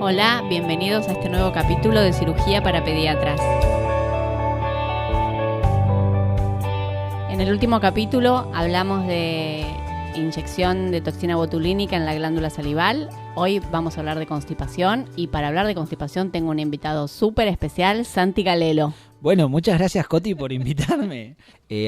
Hola, bienvenidos a este nuevo capítulo de Cirugía para Pediatras. En el último capítulo hablamos de inyección de toxina botulínica en la glándula salival. Hoy vamos a hablar de constipación y para hablar de constipación tengo un invitado súper especial, Santi Galelo. Bueno, muchas gracias Coti por invitarme.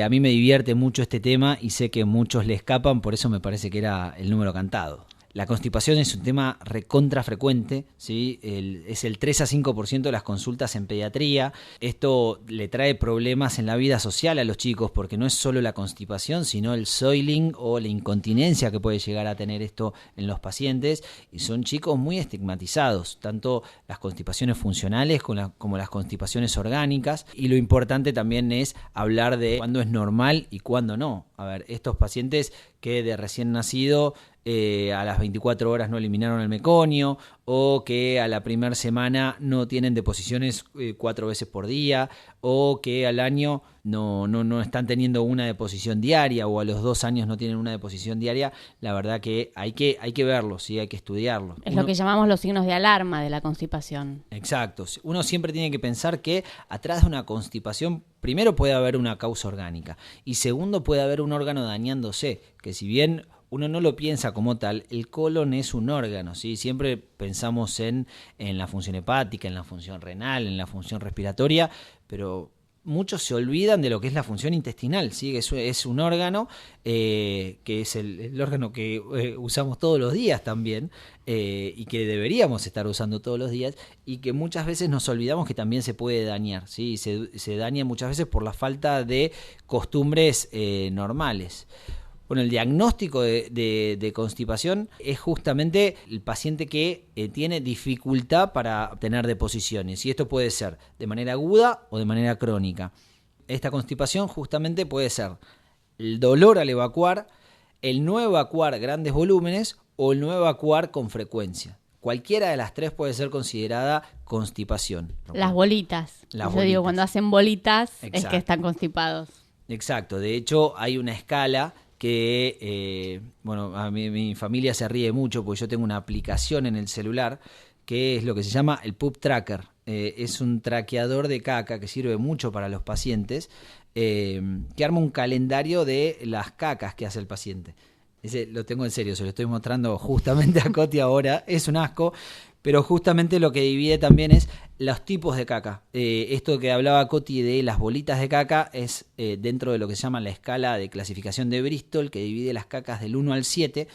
A mí me divierte mucho este tema y sé que muchos le escapan, por eso me parece que era el número cantado. La constipación es un tema recontra frecuente, ¿sí? Es el 3 a 5% de las consultas en pediatría. Esto le trae problemas en la vida social a los chicos porque no es solo la constipación, sino el soiling o la incontinencia que puede llegar a tener esto en los pacientes. Y son chicos muy estigmatizados, tanto las constipaciones funcionales como las constipaciones orgánicas. Y lo importante también es hablar de cuándo es normal y cuándo no. A ver, estos pacientes que de recién nacido a las 24 horas no eliminaron el meconio o que a la primera semana no tienen deposiciones 4 veces por día o que al año no están teniendo una deposición diaria o a los 2 años no tienen una deposición diaria, la verdad que hay que verlo, ¿sí? Hay que estudiarlo. Es lo que llamamos los signos de alarma de la constipación. Exacto. Uno siempre tiene que pensar que atrás de una constipación primero puede haber una causa orgánica y segundo puede haber un órgano dañándose, que si bien uno no lo piensa como tal, el colon es un órgano, ¿sí? Siempre pensamos en la función hepática, en la función renal, en la función respiratoria, pero muchos se olvidan de lo que es la función intestinal, ¿sí? Es un órgano que es el órgano que usamos todos los días también y que deberíamos estar usando todos los días y que muchas veces nos olvidamos que también se puede dañar, ¿sí? Se daña muchas veces por la falta de costumbres normales. Bueno, el diagnóstico de constipación es justamente el paciente que tiene dificultad para obtener deposiciones y esto puede ser de manera aguda o de manera crónica. Esta constipación justamente puede ser el dolor al evacuar, el no evacuar grandes volúmenes o el no evacuar con frecuencia. Cualquiera de las tres puede ser considerada constipación. Las bolitas. Yo digo, cuando hacen bolitas Exacto. Es que están constipados. Exacto. De hecho, hay una escala que, a mi familia se ríe mucho porque yo tengo una aplicación en el celular que es lo que se llama el Poop Tracker. Es un traqueador de caca que sirve mucho para los pacientes, que arma un calendario de las cacas que hace el paciente. Ese lo tengo en serio, se lo estoy mostrando justamente a Coti ahora, es un asco, pero justamente lo que divide también es los tipos de caca. Esto que hablaba Coti de las bolitas de caca es dentro de lo que se llama la escala de clasificación de Bristol, que divide las cacas del 1 al 7,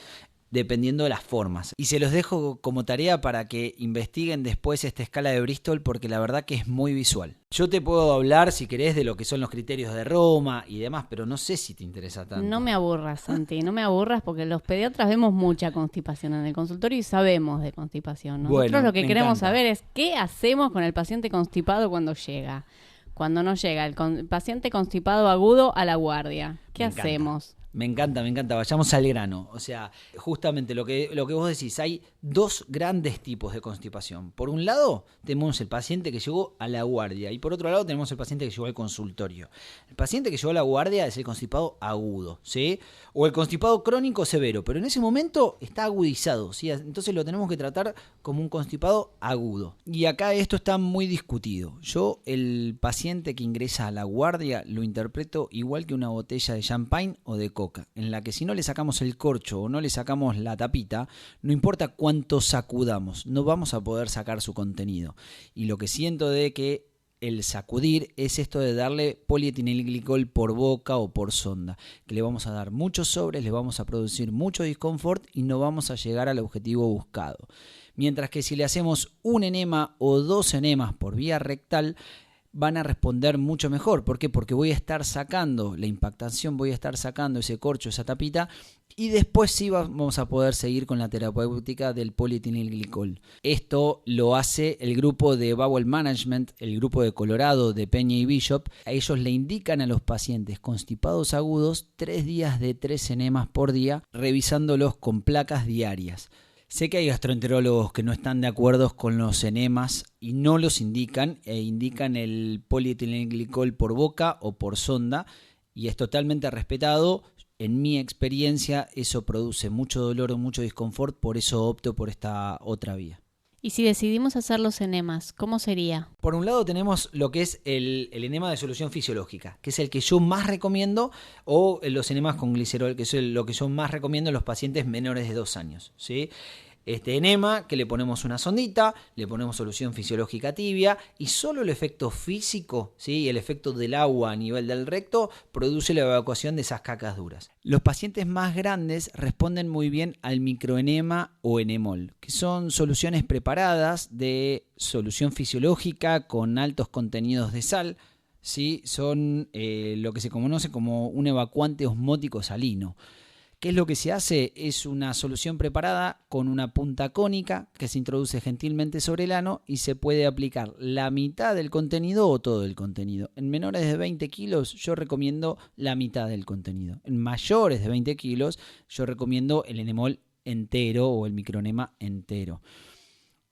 dependiendo de las formas. Y se los dejo como tarea para que investiguen después esta escala de Bristol porque la verdad que es muy visual. Yo te puedo hablar, si querés, de lo que son los criterios de Roma y demás, pero no sé si te interesa tanto. No me aburras, Santi, no me aburras porque los pediatras vemos mucha constipación en el consultorio y sabemos de constipación. Nosotros lo que queremos saber es qué hacemos con el paciente constipado cuando llega. Cuando no llega el paciente constipado agudo a la guardia. ¿Qué hacemos? Me encanta, vayamos al grano. O sea, justamente lo que vos decís, hay dos grandes tipos de constipación. Por un lado, tenemos el paciente que llegó a la guardia y por otro lado tenemos el paciente que llegó al consultorio. El paciente que llegó a la guardia es el constipado agudo, ¿sí? O el constipado crónico severo, pero en ese momento está agudizado, ¿sí? Entonces lo tenemos que tratar como un constipado agudo. Y acá esto está muy discutido. Yo, el paciente que ingresa a la guardia, lo interpreto igual que una botella de champagne o de coca, en la que si no le sacamos el corcho o no le sacamos la tapita, no importa cuánto sacudamos, no vamos a poder sacar su contenido. Y lo que siento de que el sacudir es esto de darle polietilenglicol por boca o por sonda, que le vamos a dar muchos sobres, le vamos a producir mucho disconfort y no vamos a llegar al objetivo buscado. Mientras que si le hacemos un enema o 2 enemas por vía rectal, van a responder mucho mejor. ¿Por qué? Porque voy a estar sacando la impactación, voy a estar sacando ese corcho, esa tapita, y después sí vamos a poder seguir con la terapéutica del polietilenglicol. Esto lo hace el grupo de Bowel Management, el grupo de Colorado, de Peña y Bishop. A ellos le indican a los pacientes constipados agudos 3 días de 3 enemas por día, revisándolos con placas diarias. Sé que hay gastroenterólogos que no están de acuerdo con los enemas y no los indican, indican el polietilenglicol por boca o por sonda y es totalmente respetado. En mi experiencia eso produce mucho dolor o mucho disconfort, por eso opto por esta otra vía. Y si decidimos hacer los enemas, ¿cómo sería? Por un lado tenemos lo que es el enema de solución fisiológica, que es el que yo más recomiendo, o los enemas con glicerol, que es lo que yo más recomiendo en los pacientes menores de 2 años, ¿sí? Este enema, que le ponemos una sondita, le ponemos solución fisiológica tibia y solo el efecto físico, ¿sí? El efecto del agua a nivel del recto produce la evacuación de esas cacas duras. Los pacientes más grandes responden muy bien al microenema o enemol, que son soluciones preparadas de solución fisiológica con altos contenidos de sal, ¿sí? Son lo que se conoce como un evacuante osmótico salino. ¿Qué es lo que se hace? Es una solución preparada con una punta cónica que se introduce gentilmente sobre el ano y se puede aplicar la mitad del contenido o todo el contenido. En menores de 20 kilos yo recomiendo la mitad del contenido. En mayores de 20 kilos yo recomiendo el enemol entero o el microenema entero.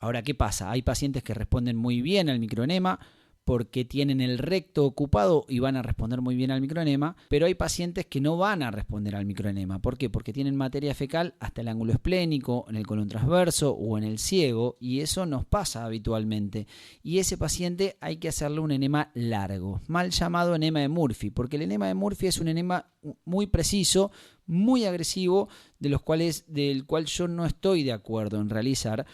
Ahora, ¿qué pasa? Hay pacientes que responden muy bien al microenema porque tienen el recto ocupado y van a responder muy bien al microenema, pero hay pacientes que no van a responder al microenema. ¿Por qué? Porque tienen materia fecal hasta el ángulo esplénico, en el colon transverso o en el ciego, y eso nos pasa habitualmente. Y ese paciente hay que hacerle un enema largo, mal llamado enema de Murphy, porque el enema de Murphy es un enema muy preciso, muy agresivo, del cual yo no estoy de acuerdo en realizar,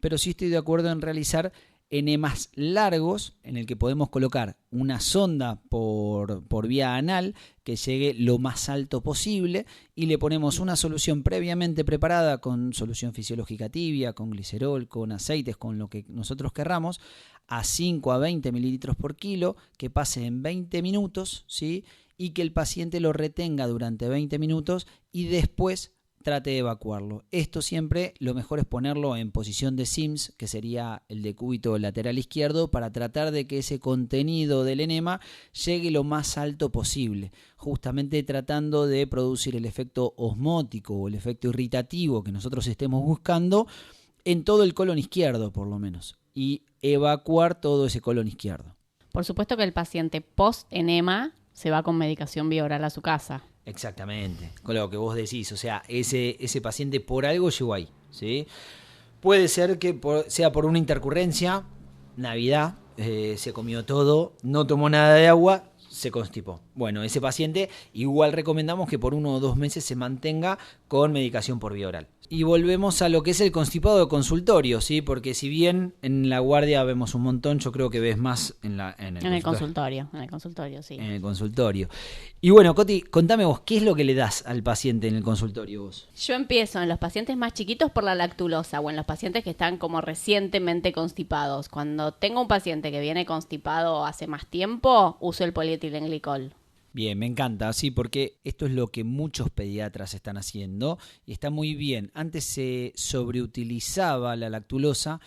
pero sí estoy de acuerdo en realizar enemas largos en el que podemos colocar una sonda por vía anal que llegue lo más alto posible y le ponemos una solución previamente preparada con solución fisiológica tibia, con glicerol, con aceites, con lo que nosotros querramos, a 5 a 20 mililitros por kilo, que pase en 20 minutos, ¿sí? Y que el paciente lo retenga durante 20 minutos y después trate de evacuarlo. Esto siempre lo mejor es ponerlo en posición de Sims, que sería el decúbito lateral izquierdo, para tratar de que ese contenido del enema llegue lo más alto posible, justamente tratando de producir el efecto osmótico o el efecto irritativo que nosotros estemos buscando en todo el colon izquierdo por lo menos, y evacuar todo ese colon izquierdo. Por supuesto que el paciente post-enema se va con medicación vía oral a su casa. Exactamente, con lo que vos decís, o sea, ese paciente por algo llegó ahí, ¿sí? Puede ser que sea por una intercurrencia, Navidad, se comió todo, no tomó nada de agua, se constipó. Bueno, ese paciente igual recomendamos que por 1 o 2 meses se mantenga con medicación por vía oral. Y volvemos a lo que es el constipado de consultorio, ¿sí? Porque si bien en la guardia vemos un montón, yo creo que ves más en el consultorio. En el consultorio, sí. En el consultorio. Y bueno, Coti, contame vos, ¿qué es lo que le das al paciente en el consultorio vos? Yo empiezo en los pacientes más chiquitos por la lactulosa o en los pacientes que están como recientemente constipados. Cuando tengo un paciente que viene constipado hace más tiempo, uso el polietilenglicol. Bien, me encanta, sí, porque esto es lo que muchos pediatras están haciendo y está muy bien. Antes se sobreutilizaba la lactulosa.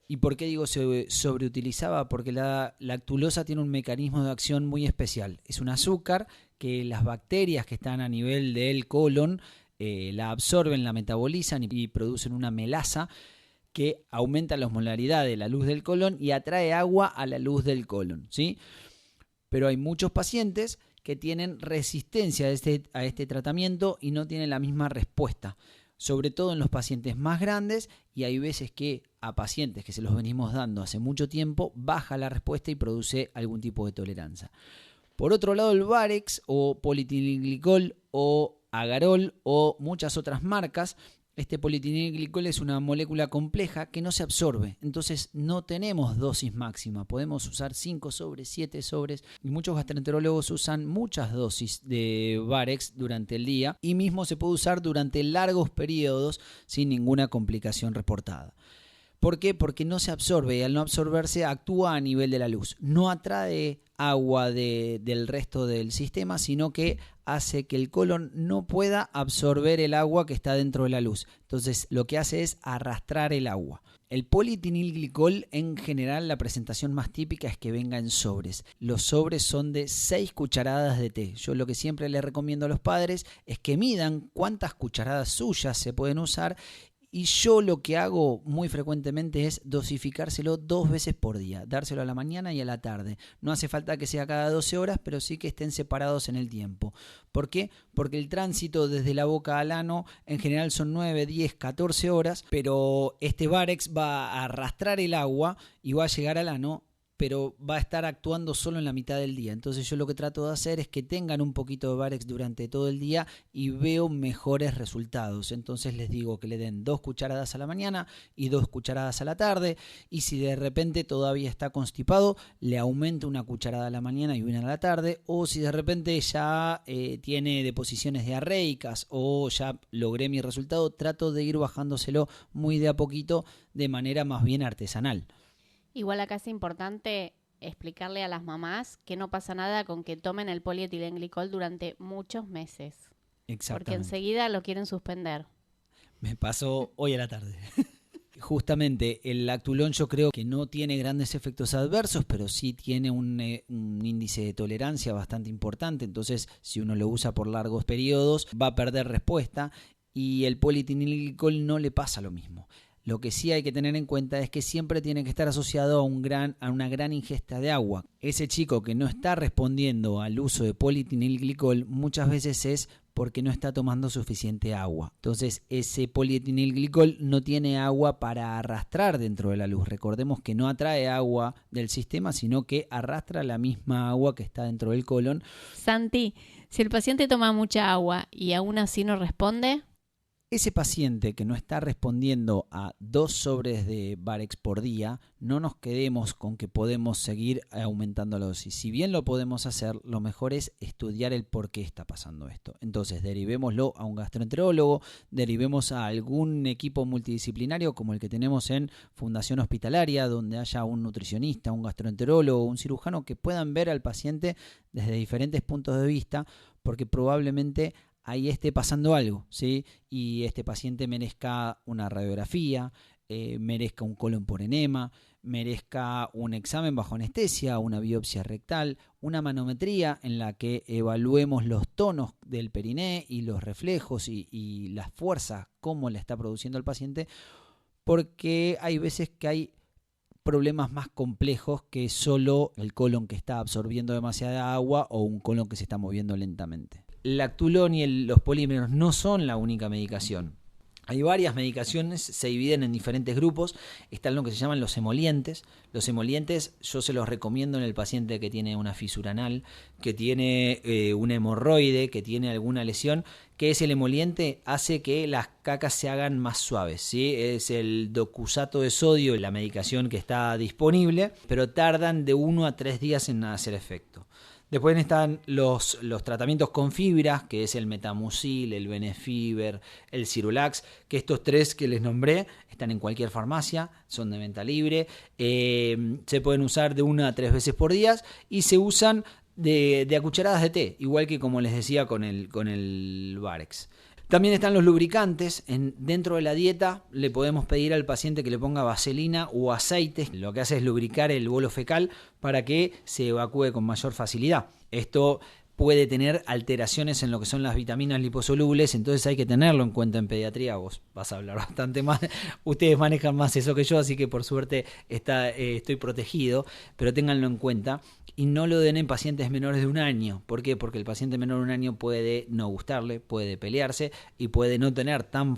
¿Y por qué digo se sobreutilizaba? Porque la lactulosa tiene un mecanismo de acción muy especial. Es un azúcar que las bacterias que están a nivel del colon la absorben, la metabolizan y producen una melasa que aumenta la osmolaridad de la luz del colon y atrae agua a la luz del colon, ¿sí? Pero hay muchos pacientes que tienen resistencia a este tratamiento y no tienen la misma respuesta, sobre todo en los pacientes más grandes, y hay veces que a pacientes que se los venimos dando hace mucho tiempo baja la respuesta y produce algún tipo de tolerancia. Por otro lado, el Varex o polietilenglicol o Agarol o muchas otras marcas, este polietilenglicol es una molécula compleja que no se absorbe, entonces no tenemos dosis máxima. Podemos usar 5 sobres, 7 sobres y muchos gastroenterólogos usan muchas dosis de Varex durante el día y mismo se puede usar durante largos periodos sin ninguna complicación reportada. ¿Por qué? Porque no se absorbe y al no absorberse actúa a nivel de la luz. No atrae agua del resto del sistema, sino que hace que el colon no pueda absorber el agua que está dentro de la luz. Entonces lo que hace es arrastrar el agua. El polietilenglicol, en general, la presentación más típica es que venga en sobres. Los sobres son de 6 cucharadas de té. Yo lo que siempre les recomiendo a los padres es que midan cuántas cucharadas suyas se pueden usar Y yo lo que hago muy frecuentemente es dosificárselo 2 veces por día, dárselo a la mañana y a la tarde. No hace falta que sea cada 12 horas, pero sí que estén separados en el tiempo. ¿Por qué? Porque el tránsito desde la boca al ano en general son 9, 10, 14 horas, pero este Varex va a arrastrar el agua y va a llegar al ano, pero va a estar actuando solo en la mitad del día. Entonces yo lo que trato de hacer es que tengan un poquito de Varex durante todo el día y veo mejores resultados. Entonces les digo que le den 2 cucharadas a la mañana y 2 cucharadas a la tarde, y si de repente todavía está constipado, le aumento 1 cucharada a la mañana y 1 a la tarde, o si de repente ya tiene deposiciones diarreicas o ya logré mi resultado, trato de ir bajándoselo muy de a poquito, de manera más bien artesanal. Igual acá es importante explicarle a las mamás que no pasa nada con que tomen el polietilenglicol durante muchos meses. Exactamente. Porque enseguida lo quieren suspender. Me pasó hoy a la tarde. Justamente el lactulón yo creo que no tiene grandes efectos adversos, pero sí tiene un índice de tolerancia bastante importante. Entonces, si uno lo usa por largos periodos, va a perder respuesta, y el polietilenglicol no le pasa lo mismo. Lo que sí hay que tener en cuenta es que siempre tiene que estar asociado a una gran ingesta de agua. Ese chico que no está respondiendo al uso de polietilenglicol muchas veces es porque no está tomando suficiente agua. Entonces ese polietilenglicol no tiene agua para arrastrar dentro de la luz. Recordemos que no atrae agua del sistema, sino que arrastra la misma agua que está dentro del colon. Santi, si el paciente toma mucha agua y aún así no responde... Ese paciente que no está respondiendo a 2 sobres de Varex por día, no nos quedemos con que podemos seguir aumentando la dosis. Si bien lo podemos hacer, lo mejor es estudiar el por qué está pasando esto. Entonces, derivémoslo a un gastroenterólogo, derivemos a algún equipo multidisciplinario como el que tenemos en Fundación Hospitalaria, donde haya un nutricionista, un gastroenterólogo, un cirujano que puedan ver al paciente desde diferentes puntos de vista, porque probablemente ahí esté pasando algo, ¿sí? Y este paciente merezca una radiografía, merezca un colon por enema, merezca un examen bajo anestesia, una biopsia rectal, una manometría en la que evaluemos los tonos del periné y los reflejos y las fuerzas, cómo le está produciendo el paciente, porque hay veces que hay problemas más complejos que solo el colon que está absorbiendo demasiada agua o un colon que se está moviendo lentamente. El lactulón y los polímeros no son la única medicación. Hay varias medicaciones, se dividen en diferentes grupos. Están lo que se llaman los emolientes. Los emolientes yo se los recomiendo en el paciente que tiene una fisura anal, que tiene un hemorroide, que tiene alguna lesión, que ese emoliente hace que las cacas se hagan más suaves, ¿sí? Es el docusato de sodio, la medicación que está disponible, pero tardan de 1 a 3 días en hacer efecto. Después están los tratamientos con fibras, que es el Metamucil, el Benefiber, el Cirulax, que estos 3 que les nombré están en cualquier farmacia, son de venta libre, se pueden usar de 1 a 3 veces por día y se usan de a cucharadas de té, igual que como les decía con el Varex. También están los lubricantes. Dentro de la dieta le podemos pedir al paciente que le ponga vaselina o aceite. Lo que hace es lubricar el bolo fecal para que se evacúe con mayor facilidad. Esto puede tener alteraciones en lo que son las vitaminas liposolubles, entonces hay que tenerlo en cuenta en pediatría. Vos vas a hablar bastante más, ustedes manejan más eso que yo, así que por suerte estoy protegido, pero ténganlo en cuenta y no lo den en pacientes menores de 1 año. ¿Por qué? Porque el paciente menor de 1 año puede no gustarle, puede pelearse y puede no tener tan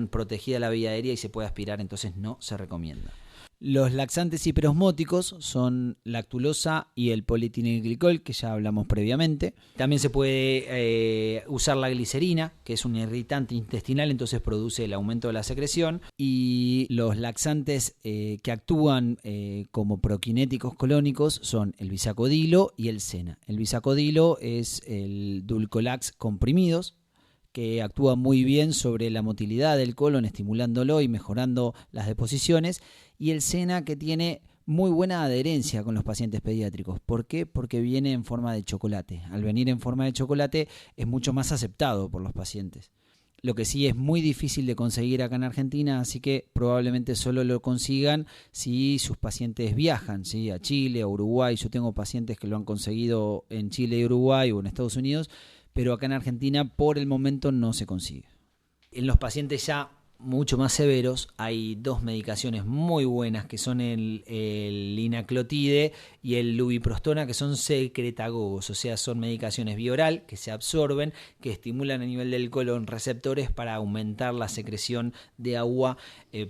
protegida la vía aérea y se puede aspirar, entonces no se recomienda. Los laxantes hiperosmóticos son lactulosa y el polietilenglicol, que ya hablamos previamente. También se puede usar la glicerina, que es un irritante intestinal, entonces produce el aumento de la secreción. Y los laxantes que actúan como prokinéticos colónicos son el bisacodilo y el sena. El bisacodilo es el dulcolax comprimidos, que actúa muy bien sobre la motilidad del colon, estimulándolo y mejorando las deposiciones, y el sena, que tiene muy buena adherencia con los pacientes pediátricos. ¿Por qué? Porque viene en forma de chocolate. Al venir en forma de chocolate es mucho más aceptado por los pacientes. Lo que sí es muy difícil de conseguir acá en Argentina, así que probablemente solo lo consigan si sus pacientes viajan, ¿sí? A Chile, a Uruguay. Yo tengo pacientes que lo han conseguido en Chile y Uruguay o en Estados Unidos, pero acá en Argentina por el momento no se consigue. En los pacientes ya mucho más severos, hay 2 medicaciones muy buenas que son el linaclotide y el lubiprostona, que son secretagogos, o sea, son medicaciones vía oral que se absorben, que estimulan a nivel del colon receptores para aumentar la secreción de agua,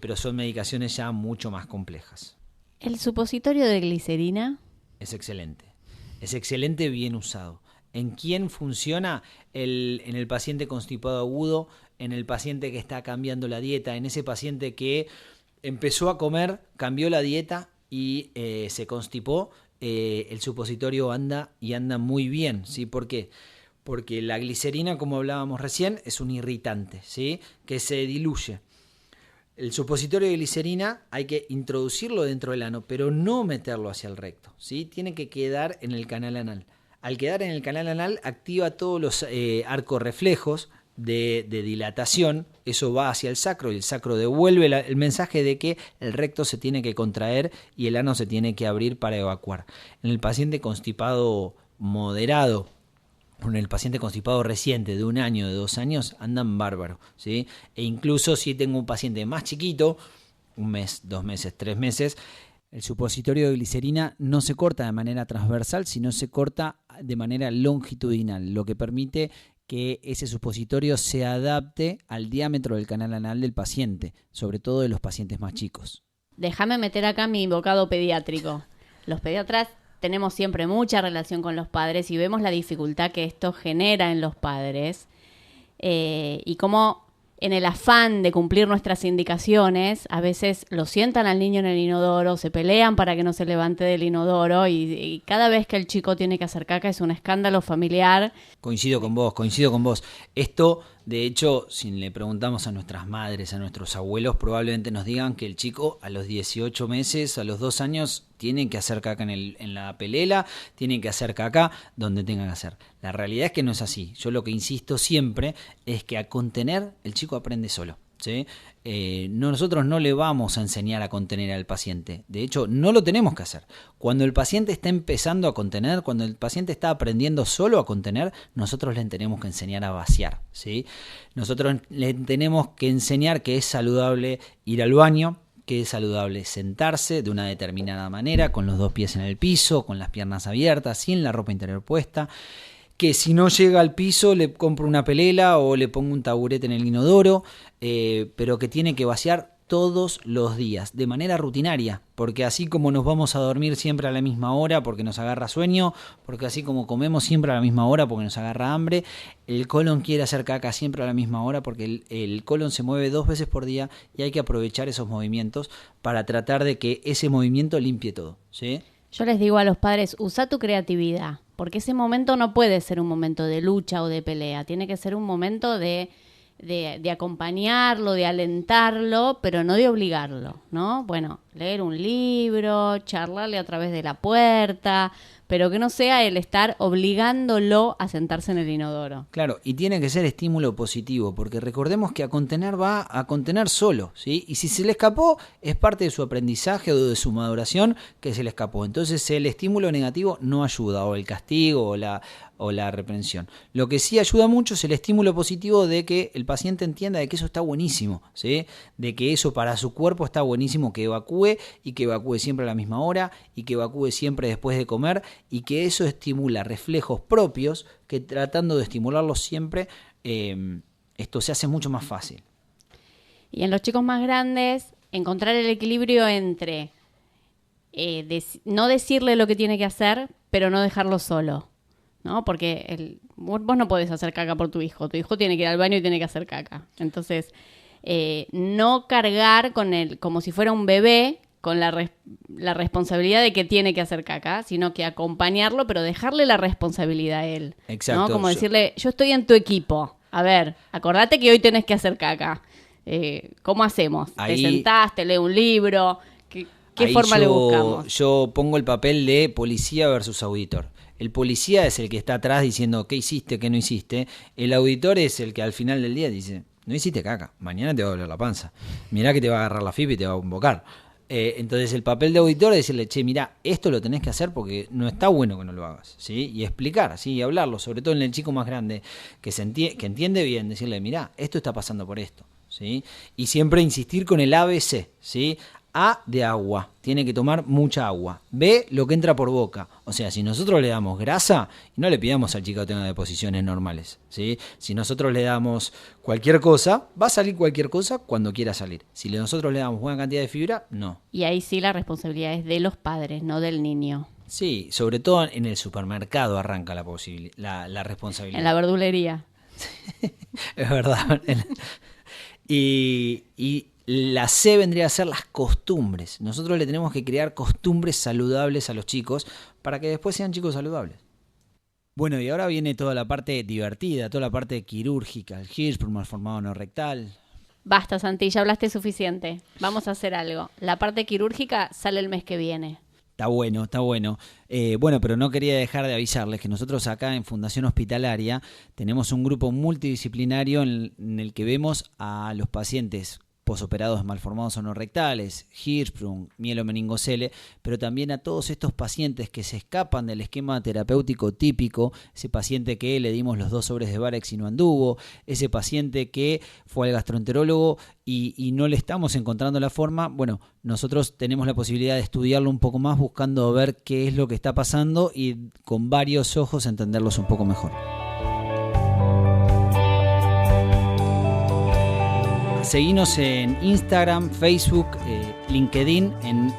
pero son medicaciones ya mucho más complejas. ¿El supositorio de glicerina? Es excelente bien usado. ¿En quién funciona? En el paciente constipado agudo, en el paciente que está cambiando la dieta, en ese paciente que empezó a comer, cambió la dieta y se constipó, el supositorio anda muy bien, ¿sí? ¿Por qué? Porque la glicerina, como hablábamos recién, es un irritante, ¿sí? Que se diluye. El supositorio de glicerina hay que introducirlo dentro del ano, pero no meterlo hacia el recto, ¿sí? Tiene que quedar en el canal anal. Al quedar en el canal anal, activa todos los arcos reflejos de dilatación. Eso va hacia el sacro y el sacro devuelve el mensaje de que el recto se tiene que contraer y el ano se tiene que abrir para evacuar. En el paciente constipado moderado, en el paciente constipado reciente de 1 año, de 2 años, andan bárbaro, ¿sí? E incluso si tengo un paciente más chiquito, 1 mes, 2 meses, 3 meses, el supositorio de glicerina no se corta de manera transversal, sino se corta de manera longitudinal, lo que permite que ese supositorio se adapte al diámetro del canal anal del paciente, sobre todo de los pacientes más chicos. Déjame meter acá mi bocado pediátrico. Los pediatras tenemos siempre mucha relación con los padres y vemos la dificultad que esto genera en los padres y cómo en el afán de cumplir nuestras indicaciones, a veces lo sientan al niño en el inodoro, se pelean para que no se levante del inodoro y cada vez que el chico tiene que hacer caca es un escándalo familiar. Coincido con vos. Esto, de hecho, si le preguntamos a nuestras madres, a nuestros abuelos, probablemente nos digan que el chico a los 18 meses, a los 2 años, tiene que hacer caca en la pelela, tiene que hacer caca donde tenga que hacer. La realidad es que no es así. Yo lo que insisto siempre es que a contener el chico aprende solo, ¿sí? Nosotros no le vamos a enseñar a contener al paciente. De hecho, no lo tenemos que hacer. Cuando el paciente está empezando a contener, cuando el paciente está aprendiendo solo a contener, nosotros le tenemos que enseñar a vaciar, ¿sí? Nosotros le tenemos que enseñar que es saludable ir al baño, que es saludable sentarse de una determinada manera, con los 2 pies en el piso, con las piernas abiertas, sin la ropa interior puesta, que si no llega al piso le compro una pelela o le pongo un taburete en el inodoro, pero que tiene que vaciar todos los días, de manera rutinaria, porque así como nos vamos a dormir siempre a la misma hora porque nos agarra sueño, porque así como comemos siempre a la misma hora porque nos agarra hambre, el colon quiere hacer caca siempre a la misma hora porque el colon se mueve 2 veces por día y hay que aprovechar esos movimientos para tratar de que ese movimiento limpie todo, ¿sí? Yo les digo a los padres, usa tu creatividad, porque ese momento no puede ser un momento de lucha o de pelea, tiene que ser un momento de acompañarlo, de alentarlo, pero no de obligarlo, ¿no? Bueno, leer un libro, charlarle a través de la puerta, pero que no sea el estar obligándolo a sentarse en el inodoro. Claro, y tiene que ser estímulo positivo, porque recordemos que a contener va a contener solo, ¿sí? Y si se le escapó, es parte de su aprendizaje o de su maduración que se le escapó. Entonces el estímulo negativo no ayuda, o el castigo, o la reprensión. Lo que sí ayuda mucho es el estímulo positivo de que el paciente entienda de que eso está buenísimo, ¿sí? De que eso para su cuerpo está buenísimo, que evacúe y que evacúe siempre a la misma hora y que evacúe siempre después de comer y que eso estimula reflejos propios que tratando de estimularlos siempre esto se hace mucho más fácil. Y en los chicos más grandes encontrar el equilibrio entre no decirle lo que tiene que hacer pero no dejarlo solo, ¿no? Porque vos no podés hacer caca por tu hijo tiene que ir al baño y tiene que hacer caca. Entonces, no cargar como si fuera un bebé con la responsabilidad de que tiene que hacer caca, sino que acompañarlo, pero dejarle la responsabilidad a él. Exacto. ¿No? Como decirle, yo estoy en tu equipo. A ver, acordate que hoy tenés que hacer caca. ¿Cómo hacemos? Ahí, ¿te sentás, te lee un libro? ¿Qué forma le buscamos? Yo pongo el papel de policía versus auditor. El policía es el que está atrás diciendo qué hiciste, qué no hiciste. El auditor es el que al final del día dice, no hiciste caca, mañana te va a doler la panza. Mirá que te va a agarrar la FIP y te va a convocar. Entonces el papel de auditor es decirle, che, mirá, esto lo tenés que hacer porque no está bueno que no lo hagas, ¿sí? Y explicar, ¿sí? Y hablarlo, sobre todo en el chico más grande, que entiende bien, decirle, mirá, esto está pasando por esto, ¿sí? Y siempre insistir con el ABC, ¿sí? A de agua, tiene que tomar mucha agua. B, lo que entra por boca. O sea, si nosotros le damos grasa, no le pidamos al chico que tenga deposiciones normales, ¿sí? Si nosotros le damos cualquier cosa, va a salir cualquier cosa cuando quiera salir. Si nosotros le damos buena cantidad de fibra, no. Y ahí sí la responsabilidad es de los padres, no del niño. Sí, sobre todo en el supermercado arranca la responsabilidad. En la verdulería. Es verdad. Y la C vendría a ser las costumbres. Nosotros le tenemos que crear costumbres saludables a los chicos para que después sean chicos saludables. Bueno, y ahora viene toda la parte divertida, toda la parte quirúrgica, el Hirschsprung malformado no rectal. Basta, Santi, ya hablaste suficiente. Vamos a hacer algo. La parte quirúrgica sale el mes que viene. Está bueno, está bueno. Bueno, pero no quería dejar de avisarles que nosotros acá en Fundación Hospitalaria tenemos un grupo multidisciplinario en el que vemos a los pacientes posoperados malformados o no rectales, Hirschsprung, mielomeningocele, pero también a todos estos pacientes que se escapan del esquema terapéutico típico, ese paciente que le dimos los 2 sobres de Varex y no anduvo, ese paciente que fue al gastroenterólogo y no le estamos encontrando la forma. Bueno, nosotros tenemos la posibilidad de estudiarlo un poco más, buscando ver qué es lo que está pasando y con varios ojos entenderlos un poco mejor. Seguinos en Instagram, Facebook, LinkedIn, en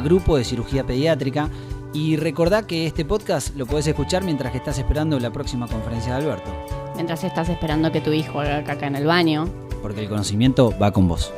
@grupo de cirugía pediátrica. Y recordá que este podcast lo podés escuchar mientras que estás esperando la próxima conferencia de Alberto. Mientras estás esperando que tu hijo haga caca en el baño. Porque el conocimiento va con vos.